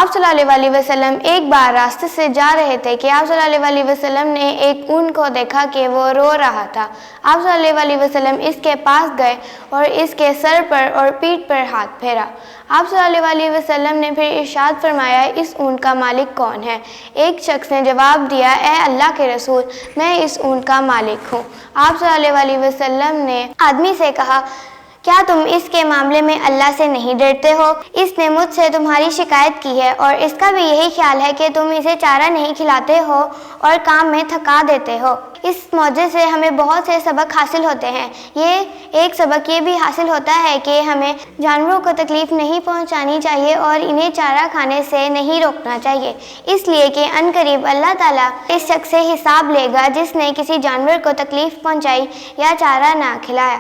آپ صلی اللہ علیہ وسلم ایک بار راستے سے جا رہے تھے کہ آپ صلی اللہ علیہ وسلم نے ایک اونٹ کو دیکھا کہ وہ رو رہا تھا۔ آپ صلی اللہ علیہ وسلم اس کے پاس گئے اور اس کے سر پر اور پیٹھ پر ہاتھ پھیرا۔ آپ صلی اللہ علیہ وسلم نے پھر ارشاد فرمایا، اس اونٹ کا مالک کون ہے؟ ایک شخص نے جواب دیا، اے اللہ کے رسول، میں اس اونٹ کا مالک ہوں۔ آپ صلی اللہ علیہ وسلم نے آدمی سے کہا، کیا تم اس کے معاملے میں اللہ سے نہیں ڈرتے ہو؟ اس نے مجھ سے تمہاری شکایت کی ہے اور اس کا بھی یہی خیال ہے کہ تم اسے چارہ نہیں کھلاتے ہو اور کام میں تھکا دیتے ہو۔ اس موضوع سے ہمیں بہت سے سبق حاصل ہوتے ہیں۔ ایک سبق یہ بھی حاصل ہوتا ہے کہ ہمیں جانوروں کو تکلیف نہیں پہنچانی چاہیے اور انہیں چارہ کھانے سے نہیں روکنا چاہیے، اس لیے کہ عنقریب اللہ تعالیٰ اس شخص سے حساب لے گا جس نے کسی جانور کو تکلیف پہنچائی یا چارہ نہ کھلایا۔